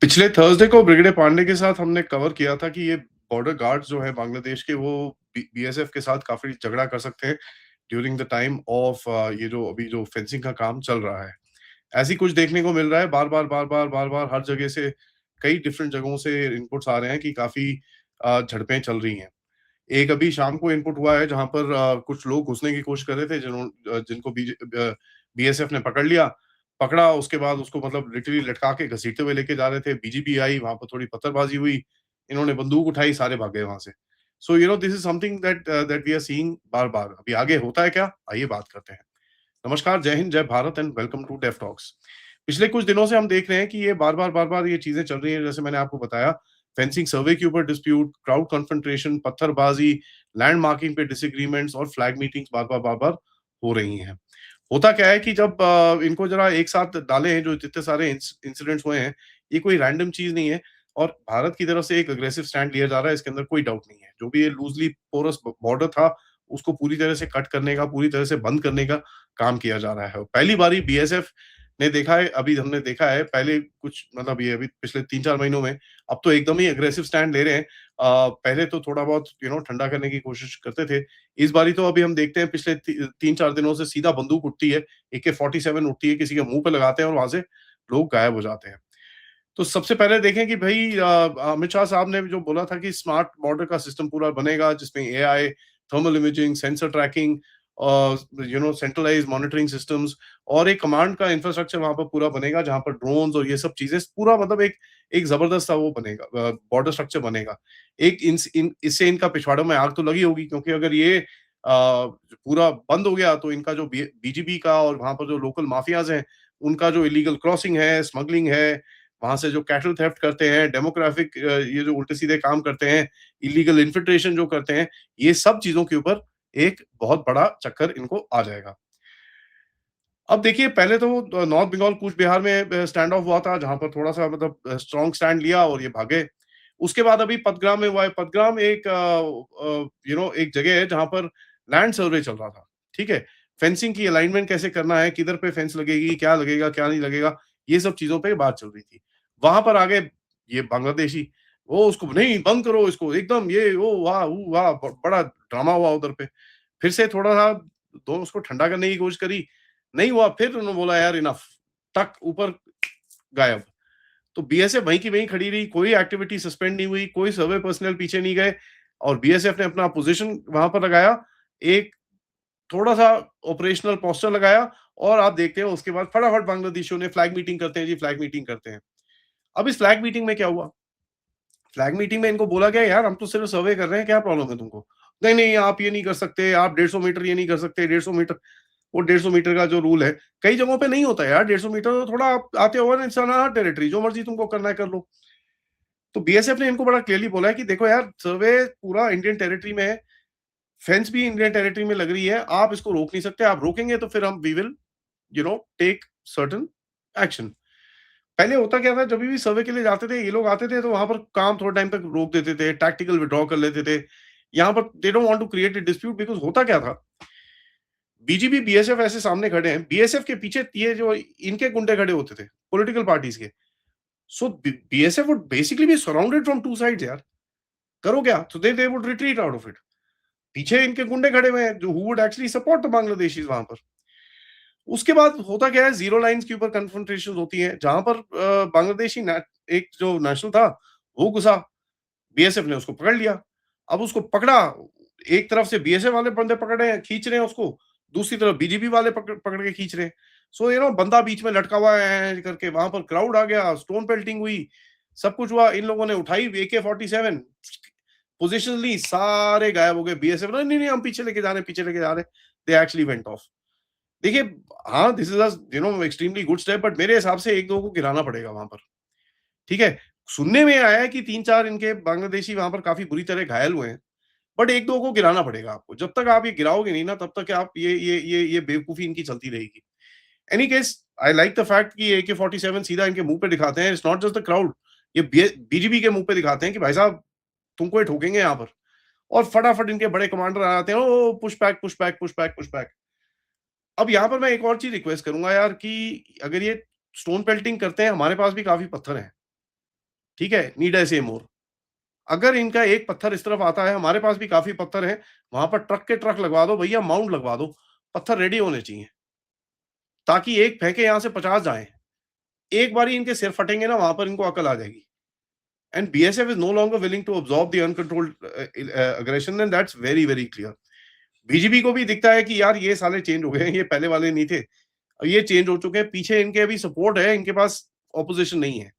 पिछले थर्सडे को ब्रिगेडियर पांडे के साथ हमने कवर किया था कि ये बॉर्डर गार्ड्स जो है बांग्लादेश के वो बीएसएफ के साथ काफी झगड़ा कर सकते हैं ड्यूरिंग द टाइम ऑफ ये जो अभी जो फेंसिंग का काम चल रहा है। ऐसी कुछ देखने को मिल रहा है बार बार हर जगह से कई डिफरेंट जगहों से इनपुट्स आ रहे हैं कि काफी झड़पें चल रही हैं। एक अभी शाम को इनपुट हुआ है जहां पर कुछ लोग घुसने की कोशिश कर रहे थे जिनको बीएसएफ ने पकड़ लिया। पकड़ा उसके बाद उसको मतलब लिटरली लटका के घसीटते हुए लेके जा रहे थे। बीजीबी आई, वहां पर थोड़ी पत्थरबाजी हुई, इन्होंने बंदूक उठाई, सारे भाग गए वहां से। So this is something that we are seeing बार बार। अभी आगे होता है क्या, आइए बात करते हैं। नमस्कार, जय हिंद, जय Bharat and welcome to Deaf Talks. पिछले कुछ दिनों से हम देख रहे हैं कि ये बार बार ये चीजें चल रही हैं। जैसे मैंने आपको बताया, फेंसिंग सर्वे के ऊपर डिस्प्यूट, क्राउड कन्फ्रंट्रेशन, पत्थरबाजी, लैंड मार्किंग पे डिसएग्रीमेंट्स और फ्लैग मीटिंग्स बार बार हो रही हैं। होता क्या है कि जब इनको जरा एक साथ डाले हैं, जो जितने सारे इंसिडेंट्स हुए हैं, ये कोई रैंडम चीज नहीं है। और भारत की तरफ से एक अग्रेसिव स्टैंड लिया जा रहा है, इसके अंदर कोई डाउट नहीं है। जो भी ये लूजली पोरस बॉर्डर था, उसको पूरी तरह से कट करने का, पूरी तरह से बंद करने का काम किया जा रहा है। पहली बारी बीएसएफ ने देखा है, अभी हमने देखा है पहले कुछ मतलब ये अभी पिछले 3-4 महीनों में, अब तो एकदम ही अग्रेसिव स्टैंड ले रहे हैं। पहले तो थोड़ा बहुत ठंडा करने की कोशिश करते थे। इस बारी तो अभी हम देखते हैं पिछले 3-4 दिनों से सीधा बंदूक उठती है, AK-47 उठती है, किसी के मुँह पे लगाते हैं और वहाँ से लोग गायब हो जाते हैं। तो सबसे पहले देखें कि भई अमित शाह साहब ने जो बोला था कि स्मार्ट बॉर्डर का सिस्टम पूरा बनेगा, जिसमें AI, thermal imaging, sensor tracking, centralised monitoring systems और एक कमांड का इंफ्रास्ट्रक्चर वहाँ पर पूरा बनेगा, जहाँ पर ड्रोन्स और ये सब चीज़ें पूरा मतलब एक एक ज़बरदस्त सा वो बनेगा, बॉर्डर स्ट्रक्चर बनेगा। एक इससे इनका पिछवाड़ों में आग तो लगी होगी, क्योंकि अगर ये पूरा बंद हो गया तो इनका जो बीजीबी का और वहाँ पर जो लोकल माफियाज़ हैं, उनका जो इलीगल क्रॉसिंग है, स्मगलिंग है, वहां से जो कैटल थेफ्ट करते हैं, डेमोग्राफिक ये जो उल्टे सीधे काम करते हैं, इलीगल इन्फिल्ट्रेशन जो करते हैं, ये सब चीजों के ऊपर एक बहुत बड़ा चक्कर इनको आ जाएगा। अब देखिए, पहले तो नॉर्थ बंगाल कूच बिहार में स्टैंड ऑफ हुआ था, जहां पर थोड़ा सा मतलब स्ट्रॉन्ग स्टैंड लिया और ये भागे। उसके बाद अभी पदग्राम में हुआ है। पदग्राम एक एक जगह है जहां पर लैंड सर्वे चल रहा था। ठीक है, फेंसिंग की अलाइनमेंट कैसे करना है, किधर पे फेंस लगेगी, क्या लगेगा क्या नहीं लगेगा, ये सब चीजों पे बात चल रही थी। वहां पर आगे ये बांग्लादेशी, वो उसको नहीं बंद करो, इसको एकदम ये वो वाह वो वाह, बड़ा ड्रामा हुआ उधर पे। फिर से थोड़ा सा दोनों उसको ठंडा करने की कोशिश करी, नहीं हुआ, फिर उन्होंने बोला यार इनफ, टक ऊपर, गायब। तो बीएसएफ वहीं की वहीं खड़ी रही, कोई एक्टिविटी सस्पेंड नहीं हुई, कोई सर्वे पर्सनल पीछे नहीं गए और बीएसएफ ने अपना पोजीशन वहां पर लगाया, एक थोड़ा सा ऑपरेशनल पोस्टर लगाया और आप देखते हैं उसके बाद फटाफट बांग्लादेशियों ने फ्लैग मीटिंग करते हैं जी, फ्लैग मीटिंग करते हैं। अब इस फ्लैग मीटिंग में क्या हुआ? फ्लैग मीटिंग में इनको बोला गया यार हम तो सिर्फ सर्वे कर रहे हैं, क्या प्रॉब्लम है तुमको? नहीं नहीं, आप ये नहीं कर सकते, आप 150 मीटर ये नहीं कर सकते, 150 मीटर। वो 150 मीटर का जो रूल है, कई जगहों पे नहीं होता है यार 150 मीटर, तो थोड़ा आप आते हो ना, इंसान टेरिटरी, जो मर्जी तुमको करना है कर लो। तो बीएसएफ ने इनको बड़ा क्लियरली बोला है कि देखो यार, सर्वे पूरा इंडियन टेरिटरी में है, फेंस भी इंडियन टेरिटरी में लग रही है, आप इसको रोक नहीं सकते, आप रोकेंगे तो फिर हम we will take certain action. पहले होता क्या था, जब भी सर्वे के लिए जाते थे ये लोग आते थे, तो वहां पर काम थोड़ा टाइम तक रोक देते थे, टैक्टिकल विड्रॉ कर लेते थे। यहाँ पर they don't want to create a dispute, because होता क्या था, बीजीबी बीएसएफ ऐसे सामने खड़े हैं, बीएसएफ के पीछे ये जो इनके गुंडे खड़े होते थे पॉलिटिकल पार्टीज के। So BSF would basically be surrounded from two sides यार। करो क्या, तो they would retreat out of it. पीछे इनके गुंडे खड़े हुए हैं जो who would actually support the Bangladeshis वहां पर। उसके बाद होता क्या है, जीरो लाइंस के ऊपर कन्फ्रंटेशन होती है, जहां पर बांग्लादेशी एक जो नेशनल था वो घुसा, बीएसएफ ने उसको पकड़ लिया। अब उसको पकड़ा, एक तरफ से बीएसएफ वाले बंदे पकड़ रहे हैं, खींच रहे हैं उसको, दूसरी तरफ बीजीबी वाले पकड़ पकड़ के खींच रहे हैं। सो बंदा बीच में लटका हुआ है करके, वहां पर क्राउड आ गया, स्टोन पेल्टिंग हुई, सब कुछ हुआ। इन लोगों ने उठाई AK-47, पोजीशन ली, सारे गायब हो गए। बीएसएफ नहीं नहीं, हम पीछे लेके जा रहे हैं, पीछे लेके जा रहे हैं। They actually went of. देखिए, हाँ, this is extremely good step, but मेरे हिसाब से एक दो को गिराना पड़ेगा वहां पर। ठीक है, सुनने में आया है कि 3-4 इनके बांग्लादेशी वहां पर काफी बुरी तरह घायल हुए हैं, बट एक दो को गिराना पड़ेगा आपको। जब तक आप ये गिराओगे नहीं ना, तब तक आप ये बेवकूफी इनकी चलती रहेगी। Any case, I like the fact कि AK-47 सीधा इनके मुंह पे दिखाते हैं, it's not just the crowd, ये बीजीबी के मुंह पे दिखाते हैं कि भाई साहब, तुमको ये ठोकेंगे यहाँ पर। और फटाफट इनके बड़े कमांडर आ जाते हैं, oh push back push back push back push back. अब यहाँ पर मैं एक और चीज रिक्वेस्ट करूंगा यार, कि अगर ये स्टोन पेल्टिंग करते हैं, हमारे पास भी काफी पत्थर हैं। ठीक है? नीड आई से मोर। अगर इनका एक पत्थर इस तरफ आता है, हमारे पास भी काफ़ी पत्थर हैं, वहाँ पर ट्रक के ट्रक लगवा दो भैया, माउंट लगवा दो, पत्थर रेडी होने चाहिए, ताकि एक फेंके यहाँ से 50 जाएँ। एक बारी इनके सिर फटेंगे ना, वहाँ पर इनको अकल आ जाएगी। And BSF is no longer willing to absorb the uncontrolled aggression and that's very, very clear. BJP को भी दिखता है कि यार ये साले चेंज हो गए हैं, ये पहले वाले नहीं थे। ये चेंज हो चुके हैं, पीछे इनके अभी सपोर्ट है, इनके पास ऑपोजिशन नहीं है।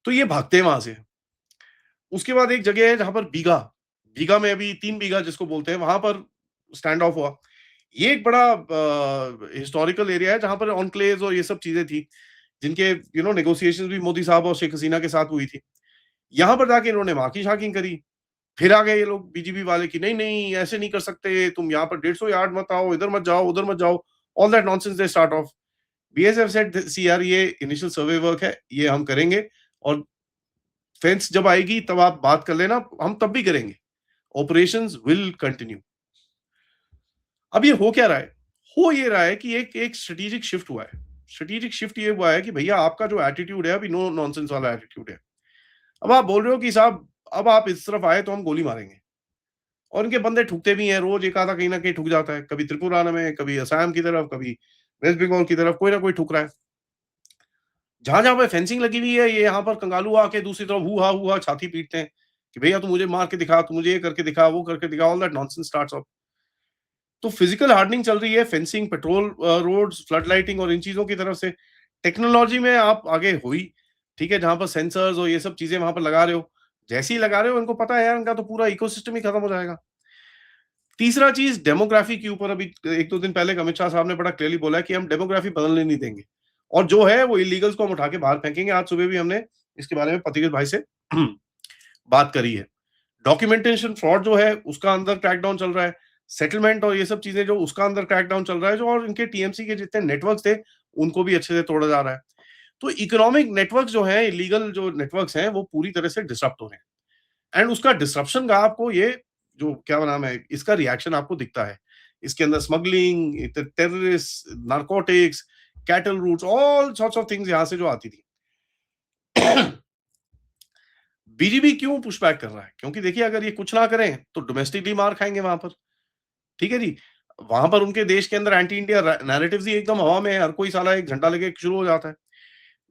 तो ये भागते हैं वहाँ से। उसके बाद एक जगह है जहाँ पर बीघा, बीघा में अभी 3 बीघा जिसको बोलते हैं, वहाँ पर स्टैंड ऑफ हुआ। ये एक बड़ा हिस्टोरिकल एरिया है जहाँ पर एन्क्लेव्स और ये सब चीज़ें थी, जिनके नेगोशिएशंस भी मोदी साहब और शेख हसीना के साथ हुई थी। यहाँ पर जाके इन्होंने माकी-शाकी करी। फिर आ गए ये लोग बीजेपी वाले कि नहीं-नहीं ऐसे नहीं कर सकते, तुम यहाँ पर 150 यार्ड मत आओ, इधर मत जाओ, उधर मत जाओ। All that nonsense they start off. BSF said see यार ये इनिशियल सर्वे वर्क है, ये हम करेंगे और फेंस जब आएगी तब आप बात कर लेना, हम तब भी करेंगे। Operations will continue. अब ये हो क्या रहा है? हो ये रहा है कि एक एक स्ट्रेटेजिक शिफ्ट हुआ है। स्ट्रेटेजिक शिफ्ट ये हुआ है कि भैया आपका जो एटीट्यूड है अभी नो नॉनसेंस वाला एटीट्यूड है। अब आप बोल रहे हो कि साहब अब आप इस तरफ आए तो हम गोली मारेंगे। और इनके बंदे ठुकते भी हैं, रोज एक आधा कहीं न कहीं ठुक जाता है। कभी त्रिपुरा में, कभी असम की तरफ, कभी वेस्ट बंगाल की तरफ, कोई ना कोई ठुक रहा है। जहाँ-जहाँ पे फेंसिंग लगी हुई है, ये यहाँ पर कंगालू आके दूसरी तरफ हू-हा छाती पीटते हैं कि भैया तू मुझे मार के दिखा, तू मुझे ये करके दिखा, वो करके दिखा, all that nonsense starts off. तो फिजिकल हार्डनिंग चल रही है, fencing, patrol roads, flood lighting और इन चीज़ों की तरफ से। टेक्नोलॉजी में आप आगे हुई, ठीक है? जहाँ पर सेंसर्स और ये सब चीज़ें वहाँ पर लगा रहे हो। जैसे ही लगा रहे हो इनको पता है यार इनका तो पूरा इकोसिस्टम ही खत्म हो जाएगा। तीसरा चीज़ डेमोग्राफी के ऊपर अभी 1-2 दिन पहले अमित शाह साहब ने बड़ा क्लियरली बोला है कि हम डेमोग्राफी बदलने नहीं देंगे और जो है वो इल्लीगल्स को हम उठा के बाहर फेंकेंगे। आज सुबह भी हमने इसके बारे में पथिकृत भाई से बात करी है। डॉक्यूमेंटेशन फ्रॉड जो है उसका अंदर क्रैकडाउन चल रहा है। सेटलमेंट और ये सब चीज़ें जो उसका अंदर क्रैकडाउन चल रहा है जो और इनके टीएमसी के जितने नेटवर्क्स थे उनको भी अच्छे से तोड़ा जा रहा है। तो इकोनॉमिक नेटवर्क जो है इल्लीगल जो नेटवर्क्स हैं वो पूरी तरह से डिसरप्ट हो रहे हैं। एंड उसका डिसरप्शन का आपको ये जो क्या नाम है इसका रिएक्शन आपको दिखता है। इसके अंदर smuggling, terrorist, narcotics, cattle routes, all sorts of things यहाँ से जो आती थी। बीजेपी क्यों पुशबैक कर रहा है? क्योंकि देखिए अगर ये कुछ ना करें तो डोमेस्टिकली मार खाएँगे वहाँ पर, ठीक है जी? वहाँ पर उनके देश के अंदर एंटी इंडिया नैरेटिव्स ही एकदम हवा में है, हर कोई साला एक झंडा लेके शुरू हो जाता है।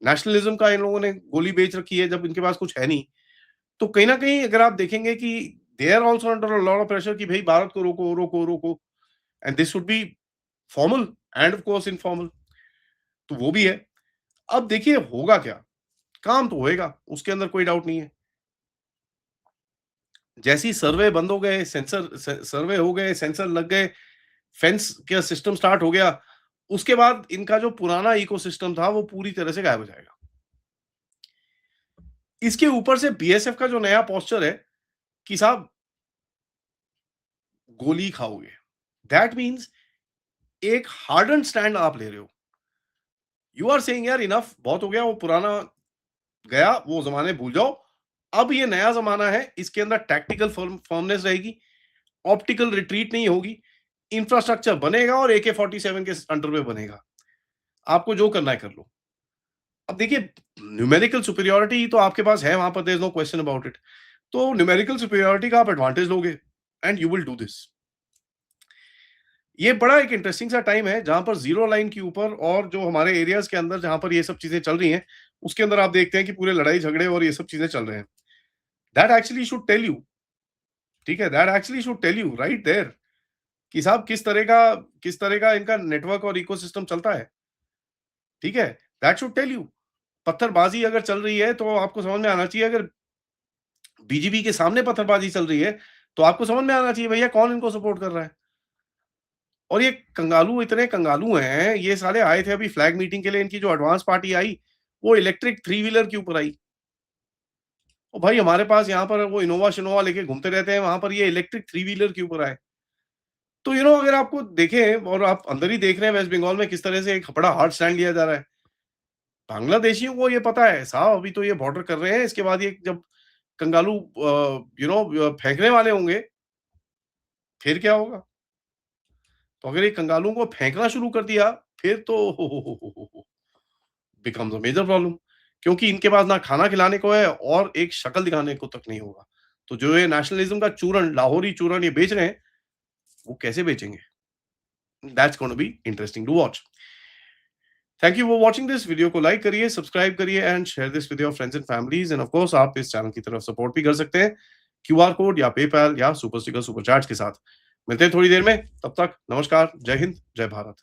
नेशनलिज्म का इन लोगों ने गोली बेच रखी है जब इनके पास कुछ है नहीं। तो कहीं न कहीं अगर आप देखेंगे कि they are also under a lot of pressure कि भई भारत को रोको, रोको, रोको and this should be formal and of course informal. तो वो भी है। अब देखिए होगा क्या? काम तो होएगा, उसके अंदर कोई डाउट नहीं है। जैसे ही सर्वे बंद हो गए, सर्वे हो गए, सेंसर लग गए, फेंस का सिस्टम स्टार्ट हो गया, उसके बाद इनका जो पुराना इकोसिस्टम था वो पूरी तरह से गायब हो जाएगा। इसके ऊपर से बीएसएफ का जो नया पोस्चर है कि साहब गोली खाओगे। दैट मीन्स एक हार्डन्ड स्टैंड आप ले रहे हो। यू आर सेइंग यार इनफ बहुत हो गया, वो पुराना गया, वो ज़माने भूल जाओ। अब ये नया ज़माना है, इसके अंदर टैक्टिकल फर्मनेस रहेगी, ऑप्टिकल रिट्रीट नहीं होगी, इंफ्रास्ट्रक्चर बनेगा और AK-47 के अंडर में बनेगा। आपको जो करना है कर लो। अब देखिए न्यूमेरिकल सुपीरियॉरिटी तो आपके पास है वहाँ पर, there is no question about it. तो न्यूमेरिकल सुपीरियॉरिटी का आप एडवांटेज लोगे and you will do this. ये बड़ा एक इंटरेस्टिंग सा टाइम है जहाँ पर ज़ीरो लाइन के ऊपर और जो हमारे एरियाज़ के अंदर जहाँ पर ये सब चीज़ें चल रही हैं, उसके अंदर आप देखते हैं कि पूरे लड़ाई-झगड़े और ये सब चीज़ें चल रहे हैं। That actually should tell you, ठीक है? That actually should tell you right there कि साहब किस तरह का इनका नेटवर्क और इकोसिस्टम चलता है, ठीक है? That should tell you. पत्थरबाज़ी अगर चल रही है तो आपको समझ में आना चाहिए, अगर बीजेपी के सामने पत्थरबाज़ी चल रही है, तो आपको समझ में आना चाहिए भैया कौन इनको सपोर्ट कर रहा है। और ये कंगालू इतने कंगालू हैं, ये साले आए थे अभी फ्लैग मीटिंग के लिए, इनकी जो एडवांस पार्टी आई, वो इलेक्ट्रिक थ्री व्हीलर के ऊपर आई। और भाई हमारे पास यहाँ पर वो इनोवा-शिनोवा लेके घूमते रहते हैं, वहाँ पर ये इलेक्ट्रिक थ्री व्हीलर के ऊपर आए। तो अगर आपको देखें और आप अंदर ही देख रहे हैं वेस्ट बंगाल में किस तरह से एक बड़ा हार्ड स्टैंड लिया जा रहा है। बांग्लादेशियों को ये पता है साहब अभी तो ये बॉर्डर कर रहे हैं, इसके बाद ये जब कंगालू फेंकने वाले होंगे, फिर क्या होगा? तो अगर ये कंगालुओं को फेंकना शुरू कर दिया, फिर तो बिकम्स अ मेजर प्रॉब्लम। क्योंकि इनके पास ना खाना खिलाने को है और एक शक्ल दिखाने को तक नहीं होगा। तो जो ये नेशनलिज्म का चूरन, लाहौरी चूरन ये बेच रहे हैं, वो कैसे बेचेंगे? That's gonna be interesting to watch. Thank you for watching this. Video को लाइक करिए, सब्सक्राइब करिए and share this with your friends and families, and of course आप इस चैनल की तरफ सपोर्ट भी कर सकते हैं क्यूआर कोड या पेपैल या सुपर स्टिकर, सुपर चैट्स के साथ। मिलते हैं थोड़ी देर में, तब तक नमस्कार, जय हिंद, जय भारत।